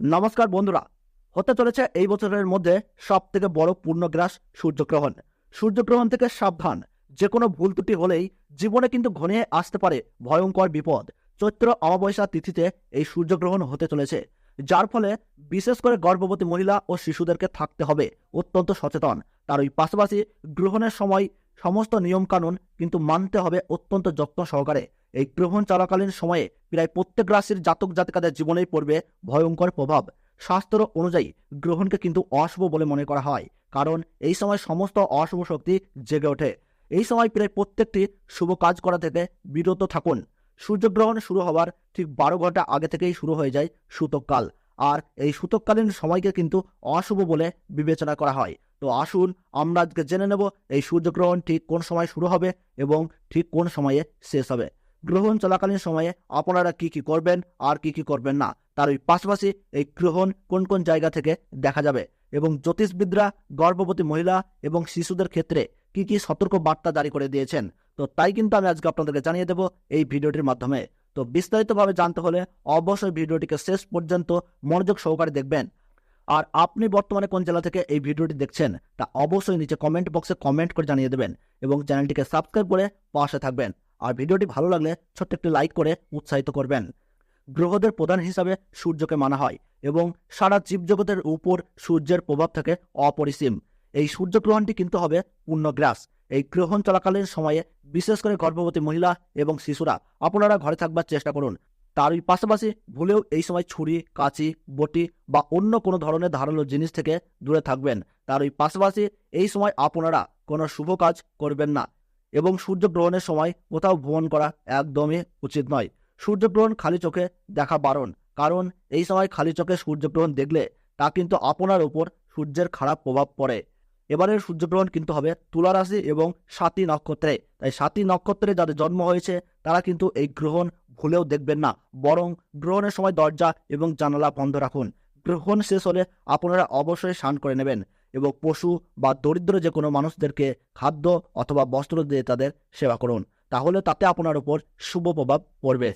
নমস্কার বন্ধুরা, হতে চলেছে এই বছরের মধ্যে সব থেকে বড় পূর্ণগ্রাস সূর্যগ্রহণ। সূর্যগ্রহণ থেকে সাবধান, যে কোনো ভুল ত্রুটি হলেই জীবনে কিন্তু ঘনিয়ে আসতে পারে ভয়ঙ্কর বিপদ। চৈত্র অমাবস্যা তিথিতে এই সূর্যগ্রহণ হতে চলেছে, যার ফলে বিশেষ করে গর্ভবতী মহিলা ও শিশুদেরকে থাকতে হবে অত্যন্ত সচেতন। তার ওই পাশাপাশি গ্রহণের সময় সমস্ত নিয়মকানুন কিন্তু মানতে হবে অত্যন্ত যত্ন সহকারে। এই গ্রহণ চলাকালীন সময়ে প্রায় প্রত্যেক রাশির জাতক জাতিকাদের জীবনেই পড়বে ভয়ঙ্কর প্রভাব। শাস্ত্র অনুযায়ী গ্রহণকে কিন্তু অশুভ বলে মনে করা হয়, কারণ এই সময় সমস্ত অশুভ শক্তি জেগে ওঠে। এই সময় প্রায় প্রত্যেকটি শুভ কাজ করা থেকে বিরত থাকুন। সূর্যগ্রহণ শুরু হওয়ার ঠিক 12 ঘন্টা আগে থেকেই শুরু হয়ে যায় সূতককাল, আর এই সূতককালীন সময়কে কিন্তু অশুভ বলে বিবেচনা করা হয়। তো আসুন আমরা আজকে জেনে নেব এই সূর্যগ্রহণ ঠিক কোন সময় শুরু হবে এবং ঠিক কোন সময়ে শেষ হবে। গ্রহণ চলাকালীন সময়ে আপনারা কি কি করবেন আর কি কি করবেন না, তার ওই পাশাপাশি এই গ্রহণ কোন কোন জায়গা থেকে দেখা যাবে এবং জ্যোতিষবিদরা গর্ভবতী মহিলা এবং শিশুদের ক্ষেত্রে কি কি সতর্ক বার্তা জারি করে দিয়েছেন, তো তাই কিন্তু আমি আজকে আপনাদেরকে জানিয়ে দেব এই ভিডিওটির মাধ্যমে। তো বিস্তারিতভাবে জানতে হলে অবশ্যই ভিডিওটিকে শেষ পর্যন্ত মনোযোগ সহকারে দেখবেন। আর আপনি বর্তমানে কোন জেলা থেকে এই ভিডিওটি দেখছেন তা অবশ্যই নিচে কমেন্ট বক্সে কমেন্ট করে জানিয়ে দেবেন এবং চ্যানেলটিকে সাবস্ক্রাইব করে পাশে থাকবেন। আর ভিডিওটি ভালো লাগলে ছোট্ট একটি লাইক করে উৎসাহিত করবেন। গ্রহদের প্রধান হিসাবে সূর্যকে মানা হয় এবং সারা জীবজগতের উপর সূর্যের প্রভাব থাকে অপরিসীম। এই সূর্যগ্রহণটি কিন্তু হবে পূর্ণগ্রাস। এই গ্রহণ চলাকালীন সময়ে বিশেষ করে গর্ভবতী মহিলা এবং শিশুরা আপনারা ঘরে থাকবার চেষ্টা করুন। তারই পাশাপাশি ভুলেও এই সময় ছুরি, কাঁচি, বটি বা অন্য কোনো ধরনের ধারালো জিনিস থেকে দূরে থাকবেন। তার ওই পাশাপাশি এই সময় আপনারা কোনো শুভ কাজ করবেন না এবং সূর্যগ্রহণের সময় কোথাও ভ্রমণ করা একদমই উচিত নয়। সূর্যগ্রহণ খালি চোখে দেখা বারণ, কারণ এই সময় খালি চোখে সূর্যগ্রহণ দেখলে তা কিন্তু আপনার উপর সূর্যের খারাপ প্রভাব পড়ে। এবারের সূর্যগ্রহণ কিন্তু হবে তুলা রাশি এবং স্বাতী নক্ষত্রে। তাই স্বাতী নক্ষত্রে যাদের জন্ম হয়েছে তারা কিন্তু এই গ্রহণ ভুলেও দেখবেন না, বরং গ্রহণের সময় দরজা এবং জানালা বন্ধ রাখুন। গ্রহণ শেষ হলে আপনারা অবশ্যই স্নান করে নেবেন এবং পশু বা দরিদ্র যে কোনো মানুষদেরকে খাদ্য অথবা বস্ত্র দিয়ে তাদের সেবা করুন, তাহলে তাতে আপনার উপর শুভ প্রভাব পড়বে।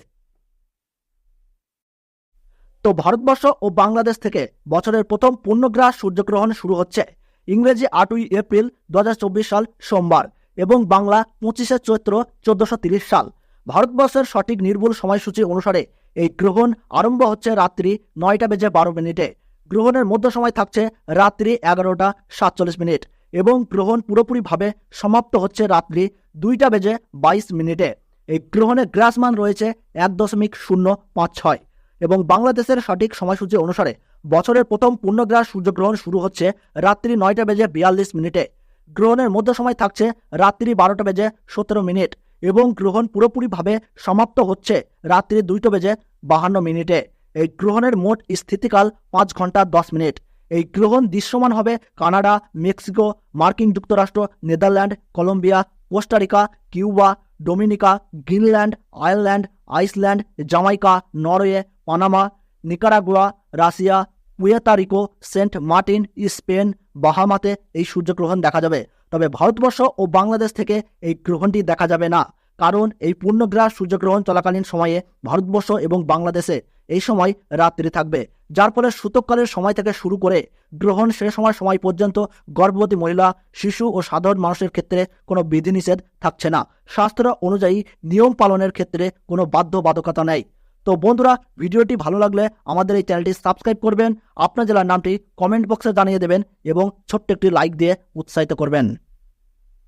তো ভারতবর্ষ ও বাংলাদেশ থেকে বছরের প্রথম পূর্ণগ্রাস সূর্যগ্রহণ শুরু হচ্ছে ইংরেজি 8ই এপ্রিল 2024 সাল সোমবার এবং বাংলা 25শে চৈত্র 1430 সাল। ভারতবর্ষের সঠিক নির্ভুল সময়সূচি অনুসারে এই গ্রহণ আরম্ভ হচ্ছে রাত্রি 9:12। গ্রহণের মধ্য সময় থাকছে রাত্রি 11:47 এবং গ্রহণ পুরোপুরিভাবে সমাপ্ত হচ্ছে রাত্রি 2:22। এই গ্রহণের গ্রাসমান রয়েছে 1.056 এবং বাংলাদেশের সঠিক সময়সূচি অনুসারে বছরের প্রথম পূর্ণগ্রাস সূর্যগ্রহণ শুরু হচ্ছে রাত্রি 9:42। গ্রহণের মধ্য সময় থাকছে রাত্রি 12:17 এবং গ্রহণ পুরোপুরিভাবে সমাপ্ত হচ্ছে রাত্রি 2:52। এই গ্রহণের মোট স্থিতিকাল 5 ঘন্টা 10 মিনিট। এই গ্রহণ দৃশ্যমান হবে কানাডা, মেক্সিকো, মার্কিন যুক্তরাষ্ট্র, Netherland, Colombia, Costa Rica, Cuba, Dominica, Greenland, Ireland, Iceland, Jamaica, Norway, Panama, Nicaragua, Russia, Puerto, Saint Martin, Spain, বাহামাতে এই সূর্যগ্রহণ দেখা যাবে। তবে ভারতবর্ষ ও বাংলাদেশ থেকে এই গ্রহণটি দেখা যাবে না, কারণ এই পূর্ণগ্রাস সূর্যগ্রহণ চলাকালীন সময়ে ভারতবর্ষ এবং বাংলাদেশে এই সময় রাত্রি থাকবে, যার ফলে সূতককালের সময় থেকে শুরু করে গ্রহণ শেষ হওয়ার সময় পর্যন্ত গর্ভবতী মহিলা, শিশু ও সাধারণ মানুষের ক্ষেত্রে কোনো বিধিনিষেধ থাকছে না। শাস্ত্র অনুযায়ী নিয়ম পালনের ক্ষেত্রে কোনো বাধ্যবাধকতা নেই। তো বন্ধুরা, ভিডিওটি ভালো লাগলে আমাদের এই চ্যানেলটি সাবস্ক্রাইব করবেন, আপনার জেলার নামটি কমেন্ট বক্সে জানিয়ে দেবেন এবং ছোট্ট একটি লাইক দিয়ে উৎসাহিত করবেন।